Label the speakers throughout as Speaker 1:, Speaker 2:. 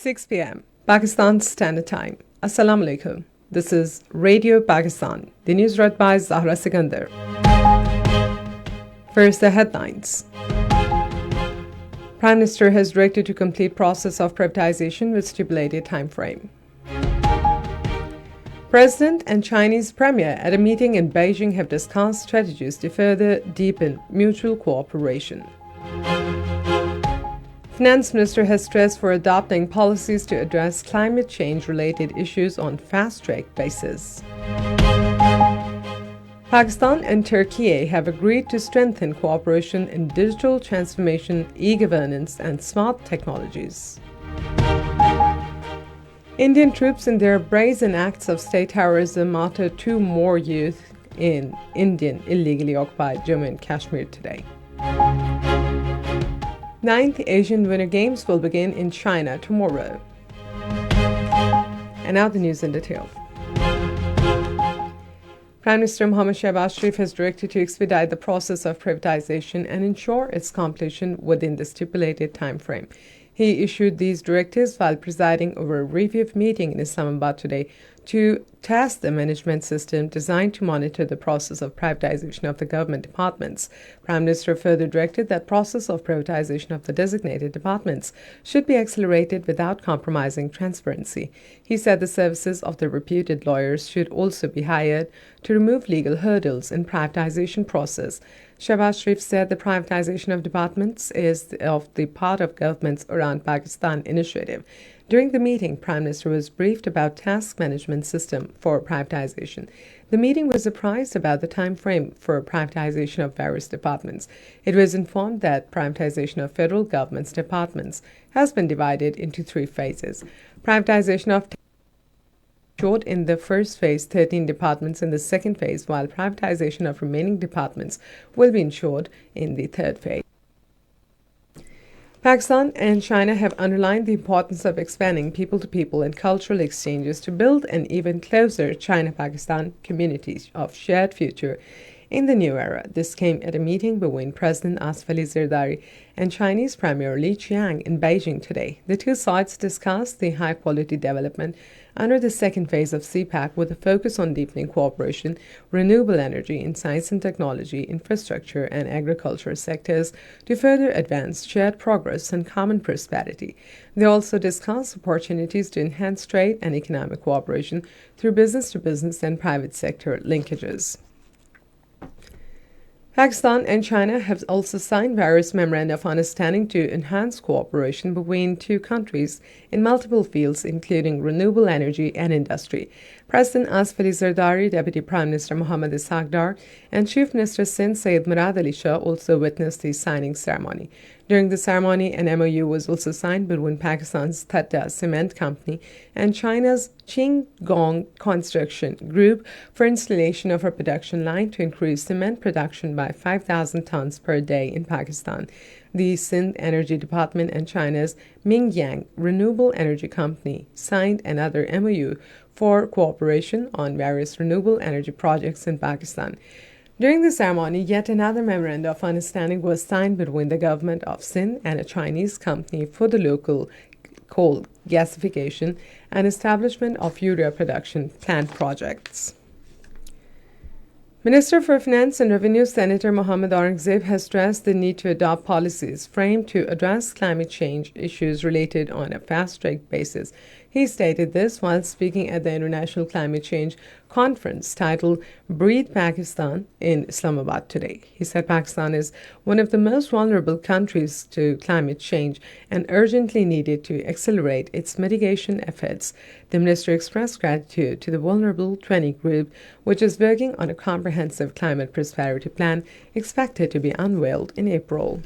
Speaker 1: 6 p.m. Pakistan Standard Time. Assalamu alaikum. This is Radio Pakistan. The news read by Zahra Sikandar. First, the headlines. Prime Minister has directed to complete process of privatization with stipulated time frame. President and Chinese Premier at a meeting in Beijing have discussed strategies to further deepen mutual cooperation. Finance Minister has stressed for adopting policies to address climate change-related issues on fast-track basis. Pakistan and Turkey have agreed to strengthen cooperation in digital transformation, e-governance, and smart technologies. Indian troops in their brazen acts of state terrorism martyred 2 more youth in Indian illegally occupied Jammu and Kashmir today. 9th Asian Winter Games will begin in China tomorrow. And now the news in detail. Prime Minister Mohammad Shehbaz Sharif has directed to expedite the process of privatization and ensure its completion within the stipulated time frame. He issued these directives while presiding over a review meeting in Islamabad today to test the management system designed to monitor the process of privatization of the government departments. Prime Minister further directed that process of privatization of the designated departments should be accelerated without compromising transparency. He said the services of the reputed lawyers should also be hired to remove legal hurdles in privatization process. Shehbaz Sharif said the privatization of departments is of the part of government's Around Pakistan initiative. During the meeting, Prime Minister was briefed about task management system for privatization. The meeting was apprised about the time frame for privatization of various departments. It was informed that privatization of federal government's departments has been divided into 3 phases. Privatization of ensured in the first phase 13 departments in the second phase, while privatization of remaining departments will be ensured in the third phase. Pakistan and China have underlined the importance of expanding people-to-people and cultural exchanges to build an even closer China-Pakistan community of shared future in the new era. This came at a meeting between President Asif Ali Zardari and Chinese Premier Li Qiang in Beijing today. The 2 sides discussed the high-quality development under the second phase of CPAC with a focus on deepening cooperation, renewable energy in science and technology, infrastructure, and agriculture sectors to further advance shared progress and common prosperity. They also discussed opportunities to enhance trade and economic cooperation through business-to-business and private sector linkages. Pakistan and China have also signed various memoranda of understanding to enhance cooperation between 2 countries in multiple fields, including renewable energy and industry. President Asif Ali Zardari, Deputy Prime Minister Mohammad Ishaq Dar, and Chief Minister Sindh Syed Murad Ali Shah also witnessed the signing ceremony. During the ceremony, an MOU was also signed between Pakistan's Tata Cement Company and China's Qinggong Construction Group for installation of a production line to increase cement production by 5,000 tons per day in Pakistan. The Sindh Energy Department and China's Mingyang Renewable Energy Company signed another MOU for cooperation on various renewable energy projects in Pakistan. During the ceremony, yet another memorandum of understanding was signed between the government of Sindh and a Chinese company for the local coal gasification and establishment of urea production plant projects. Minister for Finance and Revenue Senator Mohammad Aurangzeb has stressed the need to adopt policies framed to address climate change issues related on a fast-track basis. He stated this while speaking at the International Climate Change Conference titled Breathe Pakistan in Islamabad today. He said Pakistan is one of the most vulnerable countries to climate change and urgently needed to accelerate its mitigation efforts. The minister expressed gratitude to the Vulnerable 20 group, which is working on a comprehensive climate prosperity plan expected to be unveiled in April.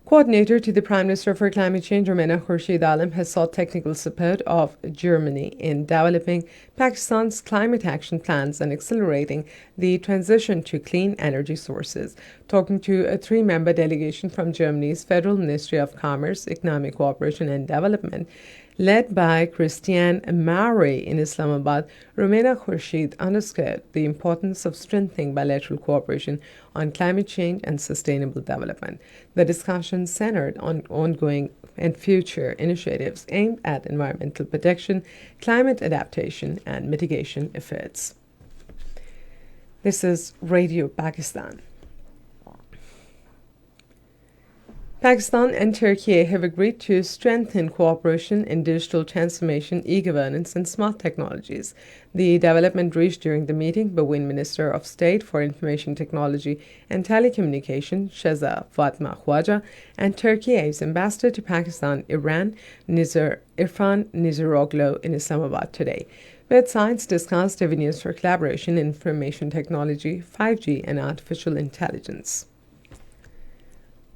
Speaker 1: Coordinator to the Prime Minister for Climate Change, Romena Khurshid Alam, has sought technical support of Germany in developing Pakistan's climate action plans and accelerating the transition to clean energy sources. Talking to a 3-member delegation from Germany's Federal Ministry of Commerce, Economic Cooperation and Development, Led by Christiane Marie in Islamabad, Rumena Khurshid underscored the importance of strengthening bilateral cooperation on climate change and sustainable development. The discussion centered on ongoing and future initiatives aimed at environmental protection, climate adaptation, and mitigation efforts. This is Radio Pakistan. Pakistan and Turkey have agreed to strengthen cooperation in digital transformation, e-governance, and smart technologies. The development reached during the meeting between Minister of State for Information Technology and Telecommunication, Sheza Fatma Khwaja, and Turkey's ambassador to Pakistan, Irfan Nizaroglu in Islamabad today. Both sides discussed avenues for collaboration in information technology, 5G, and artificial intelligence.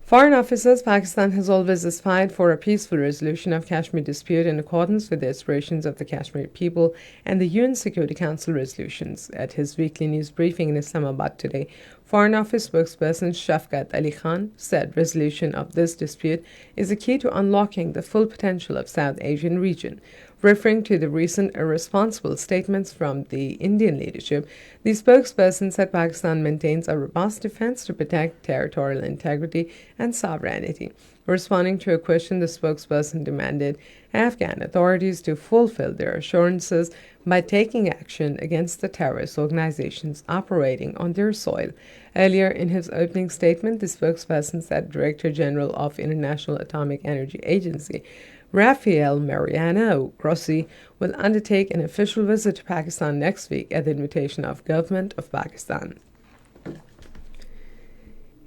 Speaker 1: Foreign officers, Pakistan has always aspired for a peaceful resolution of Kashmir dispute in accordance with the aspirations of the Kashmiri people and the UN Security Council resolutions. At his weekly news briefing in Islamabad today, Foreign Office spokesperson Shafkat Ali Khan said resolution of this dispute is a key to unlocking the full potential of South Asian region. Referring to the recent irresponsible statements from the Indian leadership, the spokesperson said Pakistan maintains a robust defense to protect territorial integrity and sovereignty. Responding to a question, the spokesperson demanded Afghan authorities to fulfill their assurances by taking action against the terrorist organizations operating on their soil. Earlier in his opening statement, the spokesperson said Director General of International Atomic Energy Agency, Rafael Mariano Grossi, will undertake an official visit to Pakistan next week at the invitation of Government of Pakistan.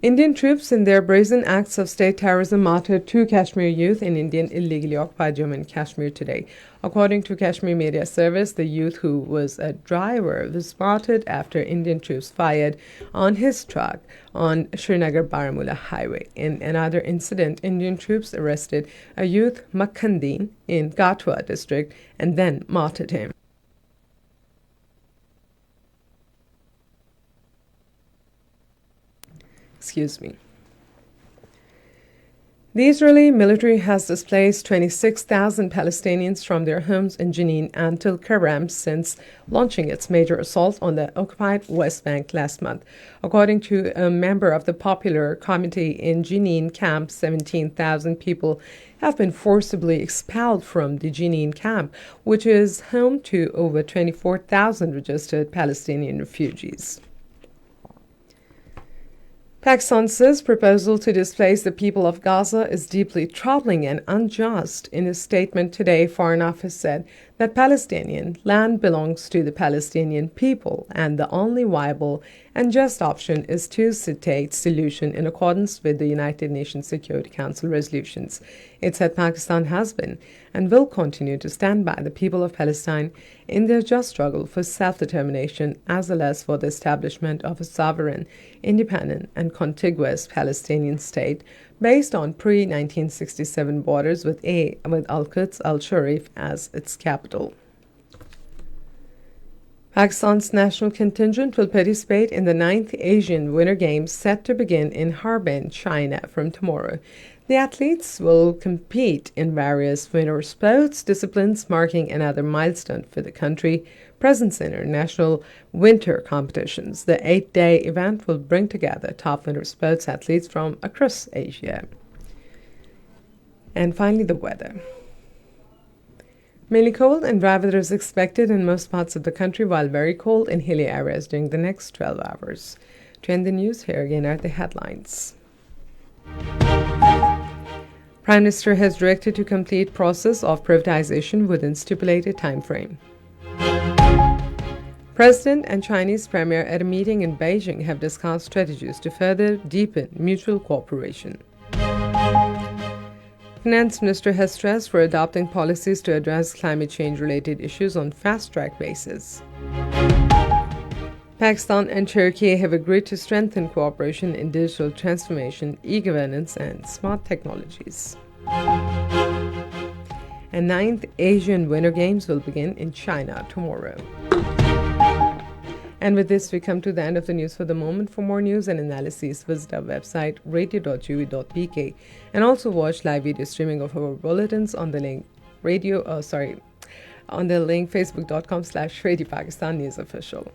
Speaker 1: Indian troops in their brazen acts of state terrorism martyred 2 Kashmiri youth in Indian illegally occupied Jammu and Kashmir today. According to Kashmir Media Service, the youth, who was a driver, was martyred after Indian troops fired on his truck on Srinagar-Baramulla highway. In another incident, Indian troops arrested a youth, Makkhandeen, in Katwa district and then martyred him. The Israeli military has displaced 26,000 Palestinians from their homes in Jenin and Tel Karam since launching its major assault on the occupied West Bank last month. According to a member of the Popular Committee in Jenin camp, 17,000 people have been forcibly expelled from the Jenin camp, which is home to over 24,000 registered Palestinian refugees. Pakistan's proposal to displace the people of Gaza is deeply troubling and unjust. In a statement today, Foreign Office said that Palestinian land belongs to the Palestinian people, and the only viable and just option is two-state solution in accordance with the United Nations Security Council resolutions. It said Pakistan has been and will continue to stand by the people of Palestine in their just struggle for self-determination, as well as for the establishment of a sovereign, independent, and contiguous Palestinian state based on pre-1967 borders with Al-Quds Al-Sharif as its capital. Pakistan's national contingent will participate in the 9th Asian Winter Games set to begin in Harbin, China from tomorrow. The athletes will compete in various winter sports disciplines, marking another milestone for the country presence in international winter competitions. The 8-day event will bring together top winter sports athletes from across Asia. And finally, the weather. Mainly cold and dry weather is expected in most parts of the country, while very cold in hilly areas during the next 12 hours. To end the news, here again are the headlines. Prime Minister has directed to complete process of privatization within stipulated time frame. President and Chinese Premier at a meeting in Beijing have discussed strategies to further deepen mutual cooperation. Finance Minister has stressed for adopting policies to address climate change-related issues on fast-track basis. Pakistan and Turkey have agreed to strengthen cooperation in digital transformation, e-governance, and smart technologies. And 9th Asian Winter Games will begin in China tomorrow. And with this, we come to the end of the news for the moment. For more news and analyses, visit our website radio.gov.pk and also watch live video streaming of our bulletins on the link on the link facebook.com/Radio Pakistan News Official.